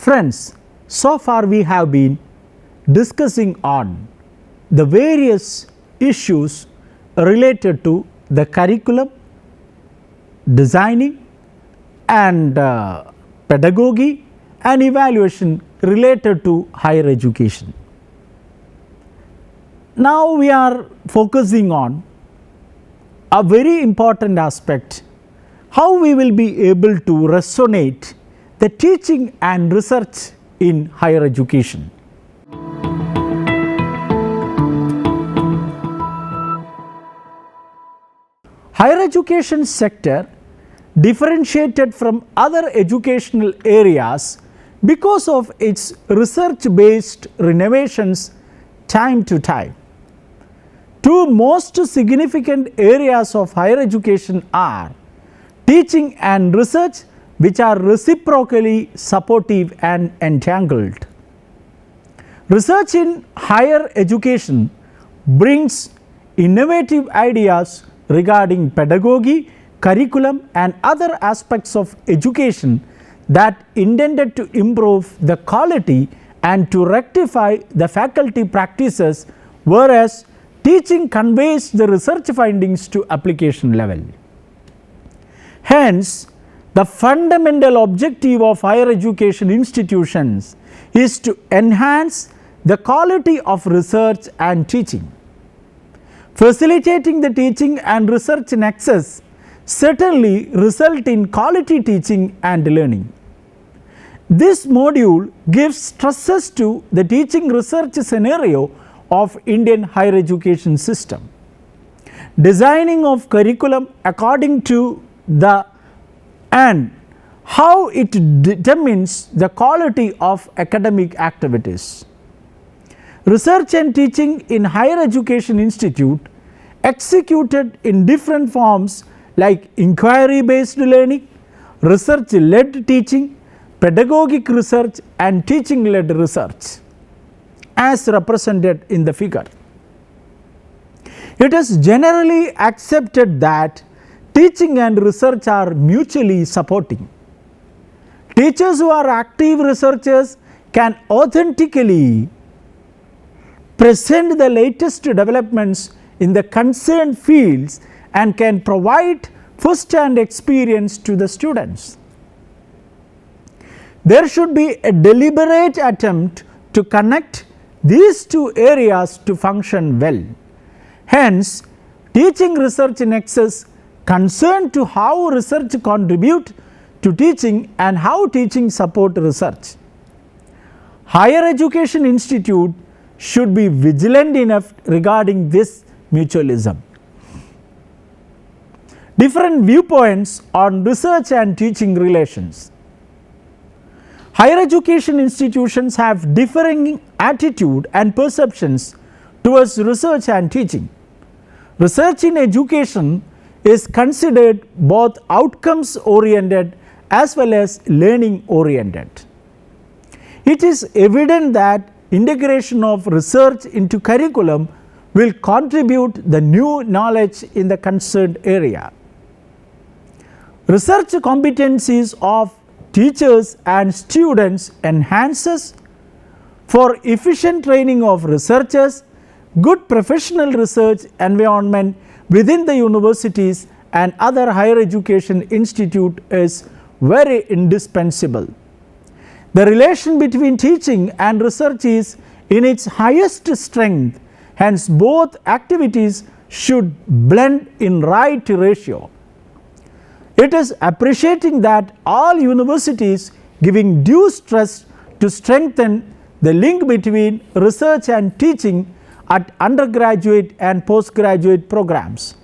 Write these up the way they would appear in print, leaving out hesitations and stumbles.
Friends, so far we have been discussing on the various issues related to the curriculum, designing and pedagogy and evaluation related to higher education. Now we are focusing on a very important aspect, how we will be able to resonate the teaching and research in higher education. Higher education sector differentiated from other educational areas because of its research based renovations time to time. Two most significant areas of higher education are teaching and research, which are reciprocally supportive and entangled. Research in higher education brings innovative ideas regarding pedagogy, curriculum and other aspects of education that intended to improve the quality and to rectify the faculty practices, whereas teaching conveys the research findings to application level. Hence, the fundamental objective of higher education institutions is to enhance the quality of research and teaching. Facilitating the teaching and research nexus certainly result in quality teaching and learning. This module gives stresses to the teaching research scenario of Indian higher education system. Designing of curriculum according to the and how it determines the quality of academic activities. Research and teaching in higher education institute executed in different forms like inquiry based learning, research led teaching, pedagogic research and teaching led research as represented in the figure. It is generally accepted that teaching and research are mutually supporting. Teachers who are active researchers can authentically present the latest developments in the concerned fields and can provide first-hand experience to the students. There should be a deliberate attempt to connect these two areas to function well. Hence, teaching research nexus concerned to how research contribute to teaching and how teaching support research. Higher education institute should be vigilant enough regarding this mutualism. Different viewpoints on research and teaching relations. Higher education institutions have differing attitude and perceptions towards research and teaching. Research in education is considered both outcomes oriented as well as learning oriented. It is evident that integration of research into curriculum will contribute the new knowledge in the concerned area. Research competencies of teachers and students enhances for efficient training of researchers, good professional research environment within the universities and other higher education institute is very indispensable. The relation between teaching and research is in its highest strength, hence both activities should blend in right ratio. It is appreciating that all universities giving due stress to strengthen the link between research and teaching at undergraduate and postgraduate programs.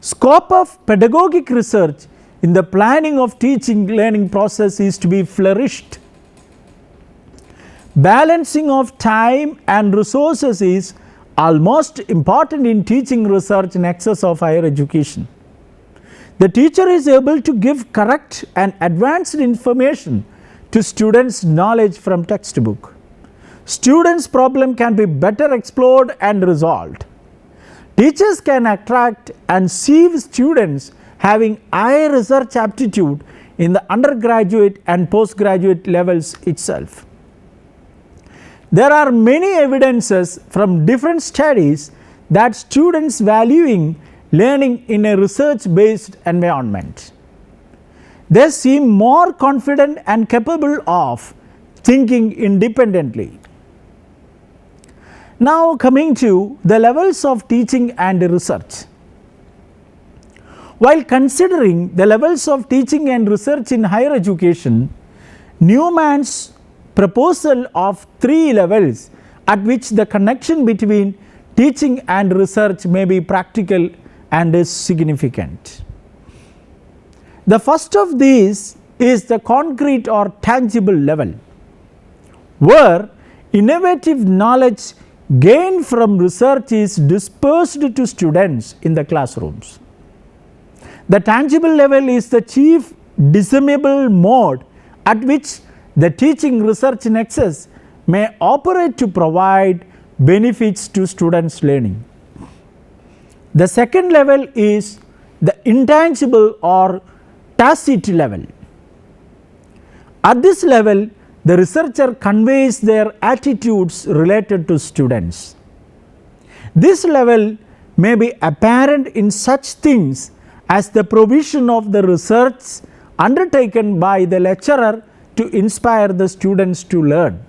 Scope of pedagogic research in the planning of teaching learning process is to be flourished. Balancing of time and resources is almost important in teaching research nexus of higher education. The teacher is able to give correct and advanced information to students' knowledge from textbook. Students' problem can be better explored and resolved. Teachers can attract and sieve students having high research aptitude in the undergraduate and postgraduate levels itself. There are many evidences from different studies that students valuing learning in a research-based environment. They seem more confident and capable of thinking independently. Now coming to the levels of teaching and research. While considering the levels of teaching and research in higher education, Newman's proposal of 3 levels at which the connection between teaching and research may be practical and is significant. The first of these is the concrete or tangible level, where innovative knowledge gained from research is dispersed to students in the classrooms. The tangible level is the chief discernible mode at which the teaching research nexus may operate to provide benefits to students' learning. The second level is the intangible or tacit level. At this level, the researcher conveys their attitudes related to students. This level may be apparent in such things as the provision of the research undertaken by the lecturer to inspire the students to learn.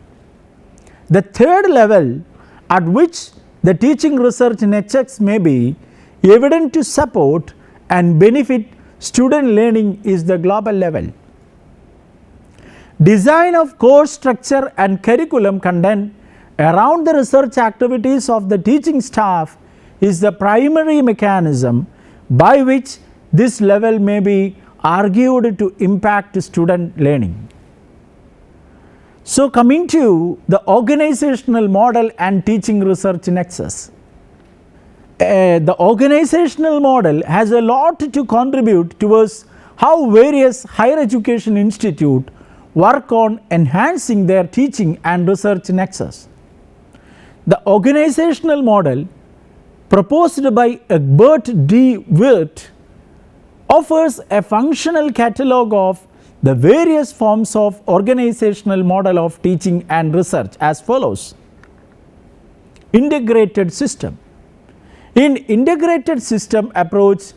The third level at which the teaching research nexus may be evident to support and benefit student learning is the global level. Design of course structure and curriculum content around the research activities of the teaching staff is the primary mechanism by which this level may be argued to impact student learning. So coming to the organizational model and teaching research nexus. The organizational model has a lot to contribute towards how various higher education institutes work on enhancing their teaching and research nexus. The organizational model proposed by Egbert D. Wirt offers a functional catalogue of the various forms of organizational model of teaching and research as follows. Integrated system. In integrated system approach,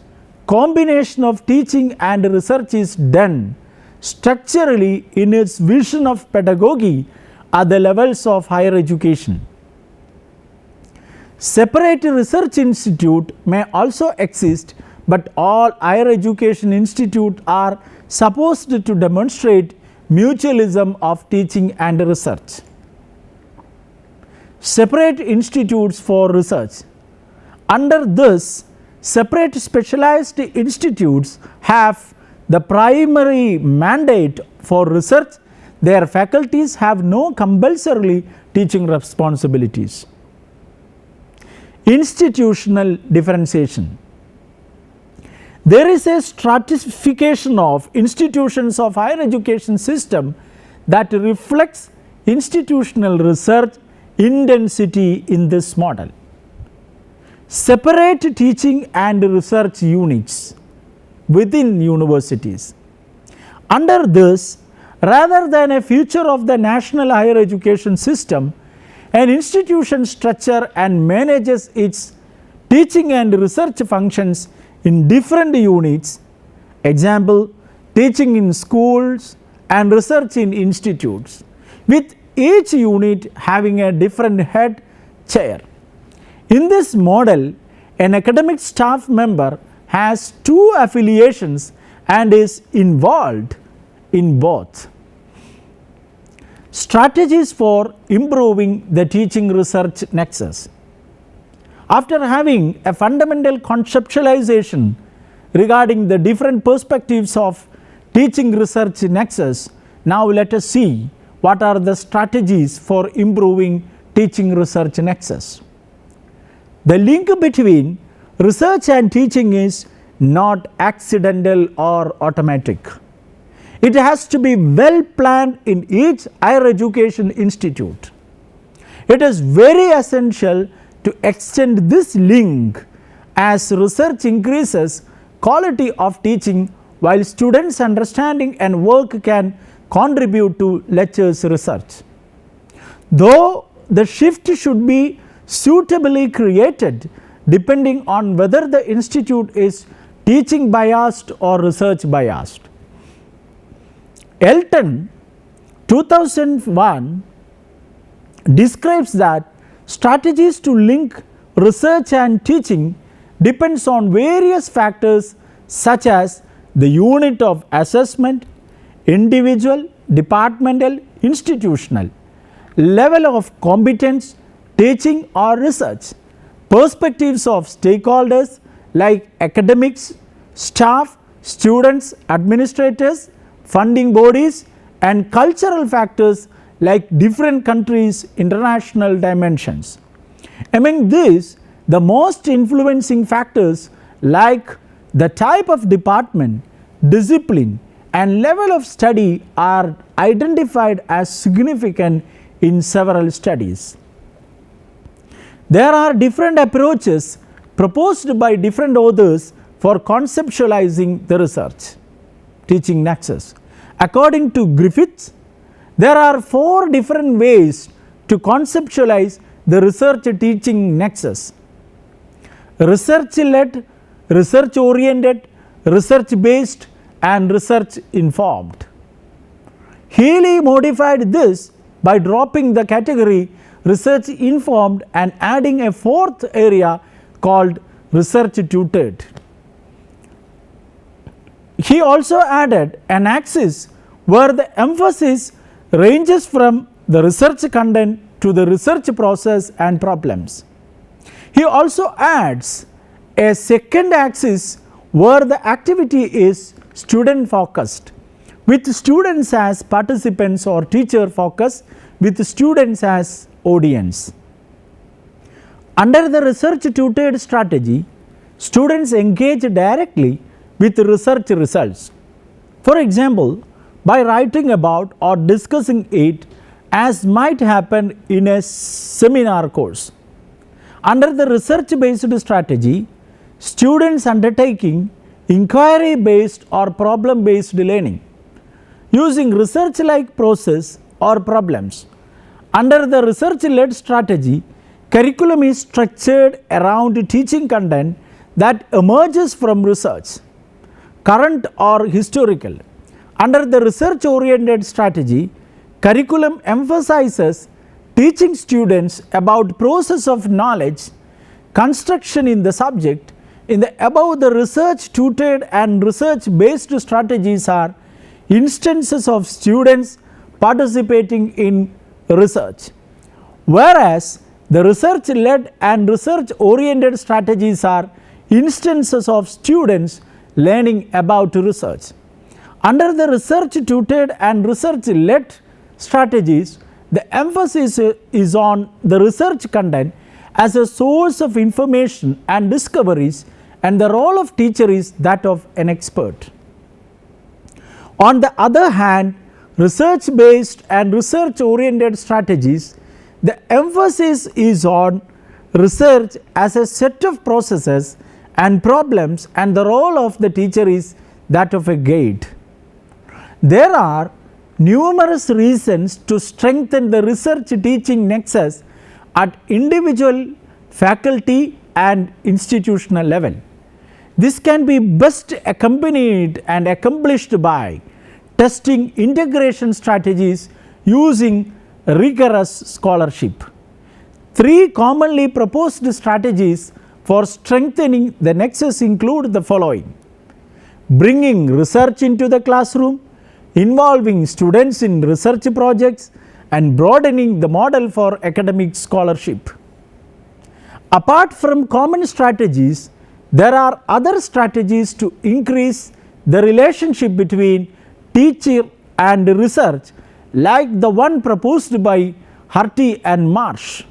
combination of teaching and research is done structurally in its vision of pedagogy at the levels of higher education. Separate research institute may also exist, but all higher education institutes are supposed to demonstrate mutualism of teaching and research. Separate institutes for research. Under this, separate specialized institutes have the primary mandate for research. Their faculties have no compulsorily teaching responsibilities. Institutional differentiation. There is a stratification of institutions of higher education system that reflects institutional research intensity in this model. Separate teaching and research units within universities. Under this, rather than a feature of the national higher education system, an institution structure and manages its teaching and research functions in different units, example, teaching in schools and research in institutes, with each unit having a different head chair. In this model, an academic staff member has 2 affiliations and is involved in both. Strategies for improving the teaching research nexus. After having a fundamental conceptualization regarding the different perspectives of teaching research nexus, now let us see what are the strategies for improving teaching research nexus. The link between research and teaching is not accidental or automatic. It has to be well planned in each higher education institute. It is very essential to extend this link as research increases, quality of teaching while students' understanding and work can contribute to lectures research. Though the shift should be suitably created depending on whether the institute is teaching biased or research biased. Elton 2001 describes that strategies to link research and teaching depends on various factors such as the unit of assessment, individual, departmental, institutional, level of competence, teaching or research, perspectives of stakeholders like academics, staff, students, administrators, funding bodies, and cultural factors like different countries' international dimensions. Among these, the most influencing factors like the type of department, discipline, and level of study are identified as significant in several studies. There are different approaches proposed by different authors for conceptualizing the research teaching nexus. According to Griffiths, there are 4 different ways to conceptualize the research teaching nexus: research led, research oriented, research based, and research informed. Healy modified this by dropping the category research informed and adding a 4th area called research tutored. He also added an axis where the emphasis ranges from the research content to the research process and problems. He also adds a second axis where the activity is student focused, with students as participants, or teacher focused with students as audience. Under the research tutored strategy, students engage directly with research results. For example, by writing about or discussing it as might happen in a seminar course. Under the research based strategy, students undertaking inquiry based or problem based learning using research like process or problems. Under the research led strategy, curriculum is structured around teaching content that emerges from research, current or historical. Under the research oriented strategy, curriculum emphasizes teaching students about process of knowledge construction in the subject. In the above, the research tutored and research based strategies are instances of students participating in research, whereas the research led and research oriented strategies are instances of students learning about research. Under the research tutored and research led strategies, the emphasis is on the research content as a source of information and discoveries, and the role of teacher is that of an expert. On the other hand, research based and research oriented strategies, the emphasis is on research as a set of processes and problems, and the role of the teacher is that of a guide. There are numerous reasons to strengthen the research teaching nexus at individual, faculty, and institutional level. This can be best accompanied and accomplished by testing integration strategies using rigorous scholarship. 3 commonly proposed strategies for strengthening the nexus include the following: bringing research into the classroom, involving students in research projects, and broadening the model for academic scholarship. Apart from common strategies, there are other strategies to increase the relationship between teacher and research, like the one proposed by Harty and Marsh.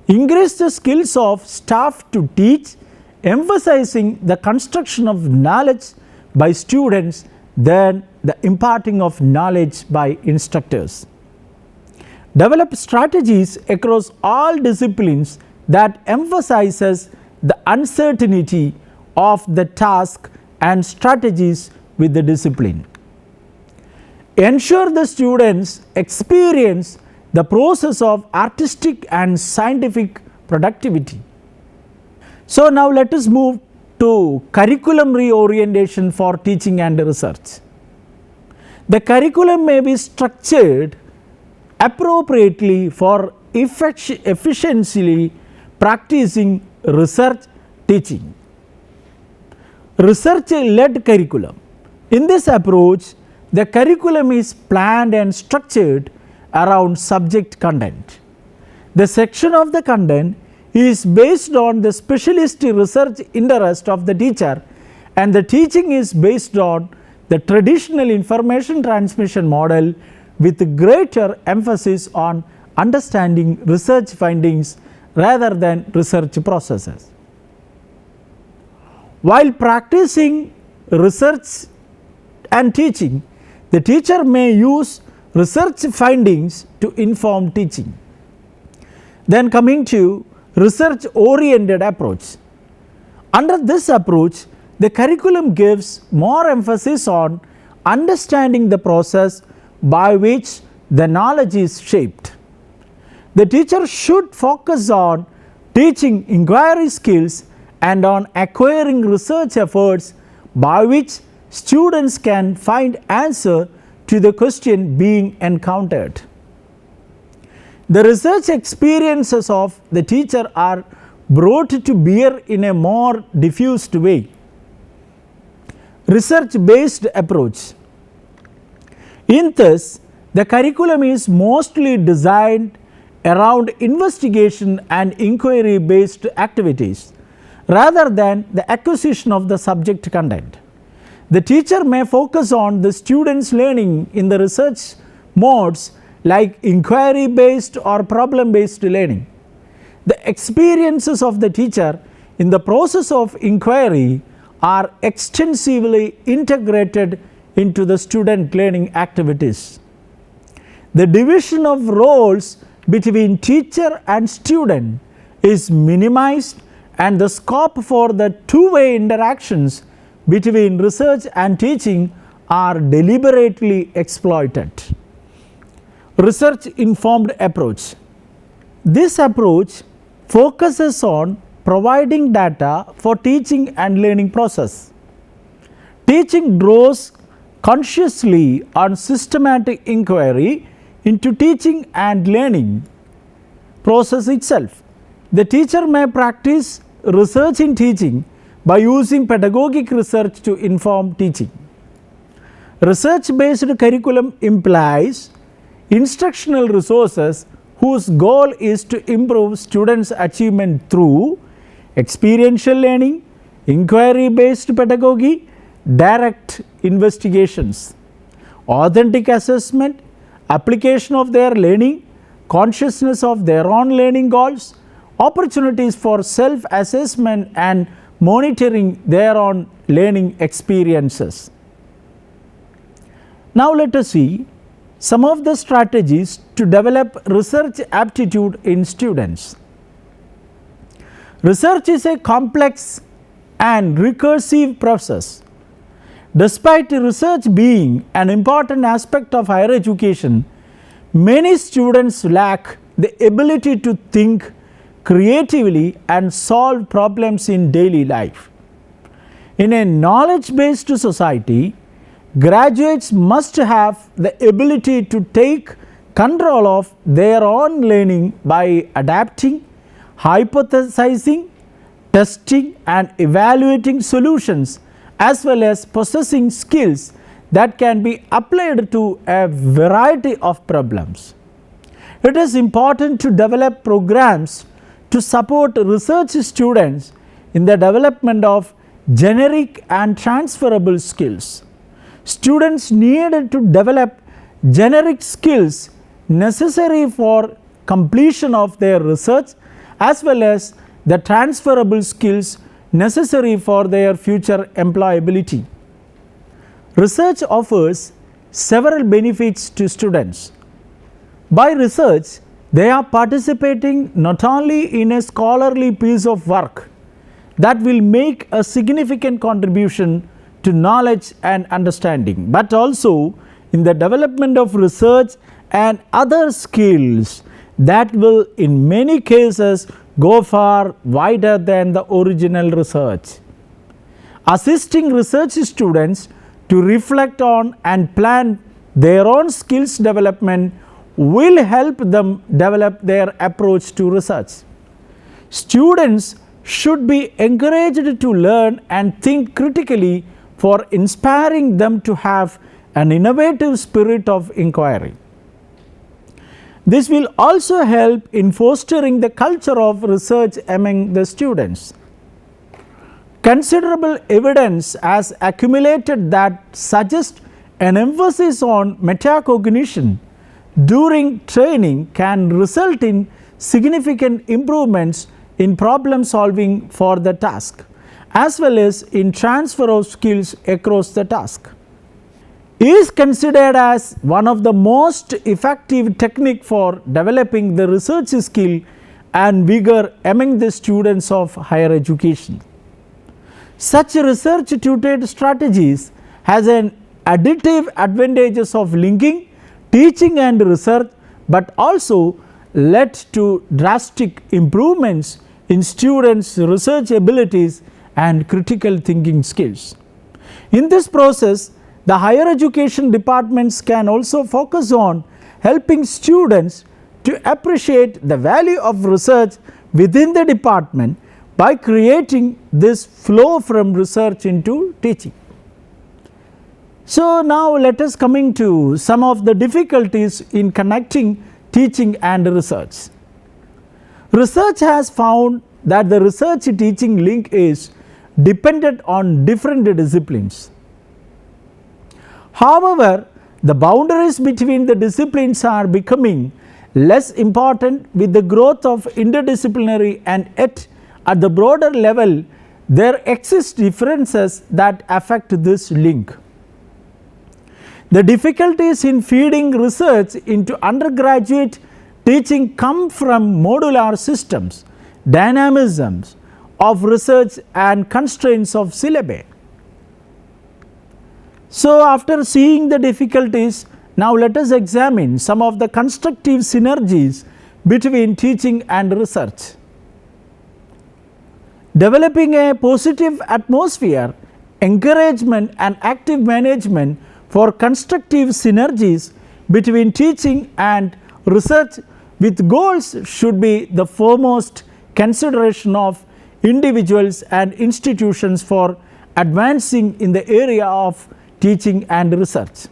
Increase the skills of staff to teach, emphasizing the construction of knowledge by students than the imparting of knowledge by instructors. Develop strategies across all disciplines that emphasizes the uncertainty of the task and strategies with the discipline. Ensure the students experience the process of artistic and scientific productivity. So now let us move to curriculum reorientation for teaching and research. The curriculum may be structured appropriately for efficiently practicing research teaching. Research-led curriculum. In this approach, the curriculum is planned and structured around subject content. The section of the content is based on the specialist research interest of the teacher, and the teaching is based on the traditional information transmission model with greater emphasis on understanding research findings rather than research processes. While practicing research and teaching, the teacher may use research findings to inform teaching. Then coming to research oriented approach. Under this approach, the curriculum gives more emphasis on understanding the process by which the knowledge is shaped. The teacher should focus on teaching inquiry skills and on acquiring research efforts by which students can find answer to the question being encountered. The research experiences of the teacher are brought to bear in a more diffused way. Research-based approach. In this, the curriculum is mostly designed around investigation and inquiry-based activities rather than the acquisition of the subject content. The teacher may focus on the students' learning in the research modes like inquiry-based or problem-based learning. The experiences of the teacher in the process of inquiry are extensively integrated into the student learning activities. The division of roles between teacher and student is minimized, and the scope for the two-way interactions between research and teaching are deliberately exploited. Research informed approach. This approach focuses on providing data for teaching and learning process. Teaching draws consciously on systematic inquiry into teaching and learning process itself. The teacher may practice research in teaching by using pedagogic research to inform teaching. Research-based curriculum implies instructional resources whose goal is to improve students' achievement through experiential learning, inquiry-based pedagogy, direct investigations, authentic assessment, application of their learning, consciousness of their own learning goals, opportunities for self-assessment and monitoring their own learning experiences. Now let us see some of the strategies to develop research aptitude in students. Research is a complex and recursive process. Despite research being an important aspect of higher education, many students lack the ability to think creatively and solve problems in daily life. In a knowledge-based society, graduates must have the ability to take control of their own learning by adapting, hypothesizing, testing and evaluating solutions, as well as possessing skills that can be applied to a variety of problems. It is important to develop programs to support research students in the development of generic and transferable skills. Students need to develop generic skills necessary for completion of their research, as well as the transferable skills necessary for their future employability. Research offers several benefits to students. By research, they are participating not only in a scholarly piece of work that will make a significant contribution to knowledge and understanding, but also in the development of research and other skills that will in many cases go far wider than the original research. Assisting research students to reflect on and plan their own skills development will help them develop their approach to research. Students should be encouraged to learn and think critically for inspiring them to have an innovative spirit of inquiry. This will also help in fostering the culture of research among the students. Considerable evidence has accumulated that suggests an emphasis on metacognition during training can result in significant improvements in problem solving for the task, as well as in transfer of skills across the task. It is considered as one of the most effective technique for developing the research skill and vigor among the students of higher education. Such research tutored strategies has an additive advantages of linking teaching and research, but also led to drastic improvements in students' research abilities and critical thinking skills. In this process, the higher education departments can also focus on helping students to appreciate the value of research within the department by creating this flow from research into teaching. So now let us coming to some of the difficulties in connecting teaching and research. Research has found that the research teaching link is dependent on different disciplines. However, the boundaries between the disciplines are becoming less important with the growth of interdisciplinary, and yet at the broader level there exist differences that affect this link. The difficulties in feeding research into undergraduate teaching come from modular systems, dynamisms of research and constraints of syllabi. So after seeing the difficulties, now let us examine some of the constructive synergies between teaching and research. Developing a positive atmosphere, encouragement and active management for constructive synergies between teaching and research with goals should be the foremost consideration of individuals and institutions for advancing in the area of teaching and research.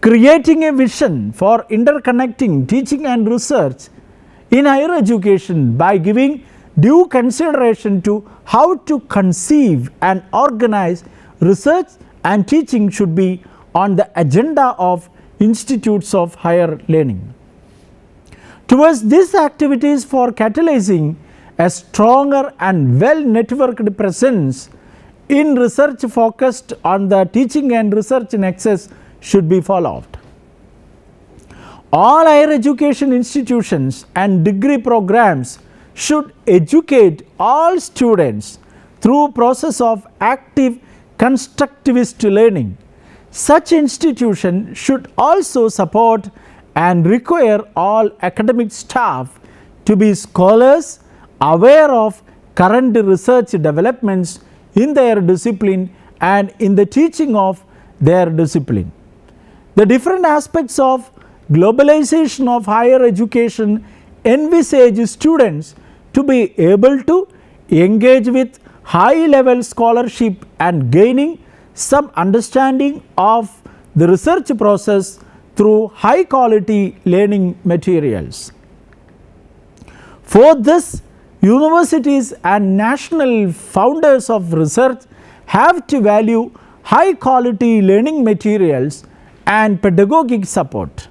Creating a vision for interconnecting teaching and research in higher education by giving due consideration to how to conceive and organize research and teaching should be on the agenda of institutes of higher learning. Towards these activities for catalyzing a stronger and well-networked presence in research focused on the teaching and research nexus should be followed. All higher education institutions and degree programs should educate all students through process of active constructivist learning. Such institutions should also support and require all academic staff to be scholars aware of current research developments in their discipline and in the teaching of their discipline. The different aspects of globalization of higher education envisage students to be able to engage with high level scholarship and gaining some understanding of the research process through high quality learning materials. For this, universities and national founders of research have to value high quality learning materials and pedagogic support.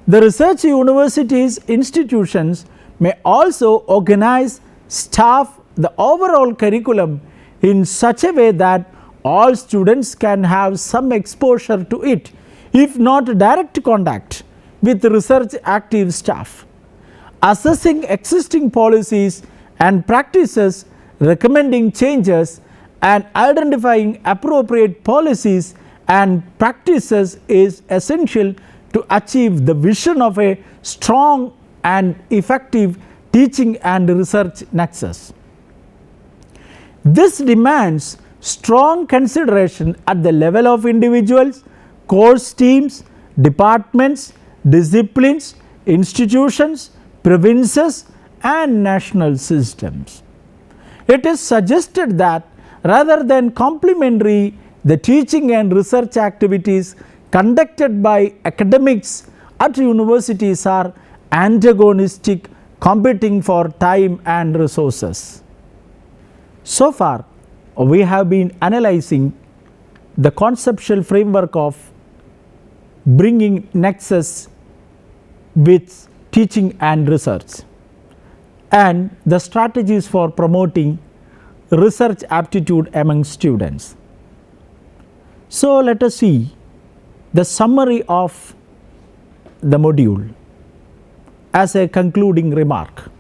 The research universities institutions may also organize, staff the overall curriculum in such a way that all students can have some exposure to it, if not direct contact with research active staff. Assessing existing policies and practices, recommending changes and identifying appropriate policies and practices is essential to achieve the vision of a strong and effective teaching and research nexus. This demands strong consideration at the level of individuals, course teams, departments, disciplines, institutions, provinces, and national systems. It is suggested that rather than complementary, the teaching and research activities conducted by academics at universities are antagonistic, competing for time and resources. So far, we have been analyzing the conceptual framework of bringing nexus with teaching and research, and the strategies for promoting research aptitude among students. So let us see the summary of the module as a concluding remark.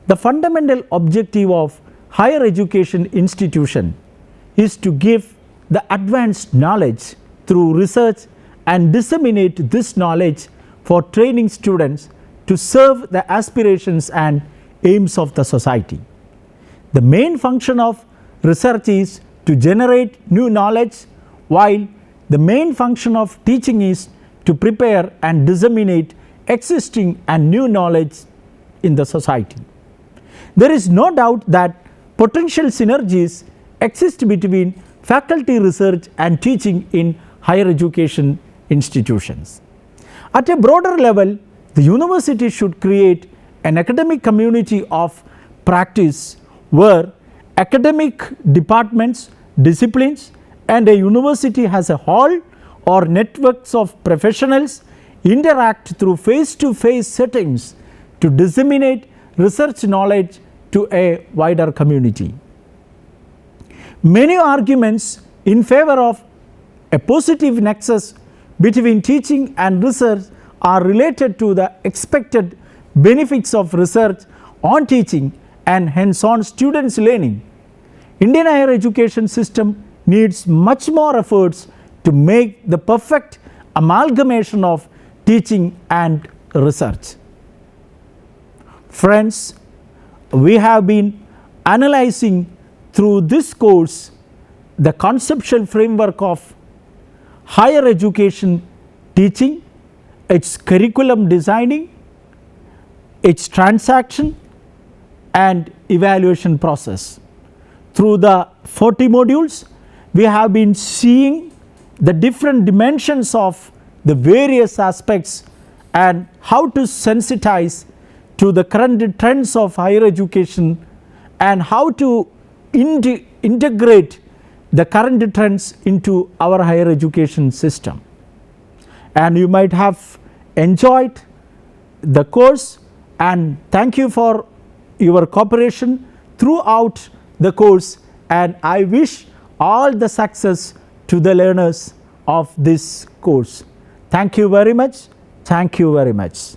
The fundamental objective of higher education institution is to give the advanced knowledge through research and disseminate this knowledge for training students to serve the aspirations and aims of the society. The main function of research is to generate new knowledge, while the main function of teaching is to prepare and disseminate existing and new knowledge in the society. There is no doubt that potential synergies exist between faculty research and teaching in higher education institutions. At a broader level, the university should create an academic community of practice where academic departments, disciplines, and a university as a whole or networks of professionals interact through face-to-face settings to disseminate research knowledge to a wider community. Many arguments in favor of a positive nexus between teaching and research are related to the expected benefits of research on teaching and hence on students' learning. Indian higher education system needs much more efforts to make the perfect amalgamation of teaching and research. Friends, we have been analyzing through this course the conceptual framework of higher education teaching, its curriculum designing, its transaction and evaluation process. Through the 40 modules, we have been seeing the different dimensions of the various aspects and how to sensitize to the current trends of higher education and how to integrate the current trends into our higher education system. And you might have enjoyed the course, and thank you for your cooperation throughout the course, and I wish all the success to the learners of this course. Thank you very much. Thank you very much.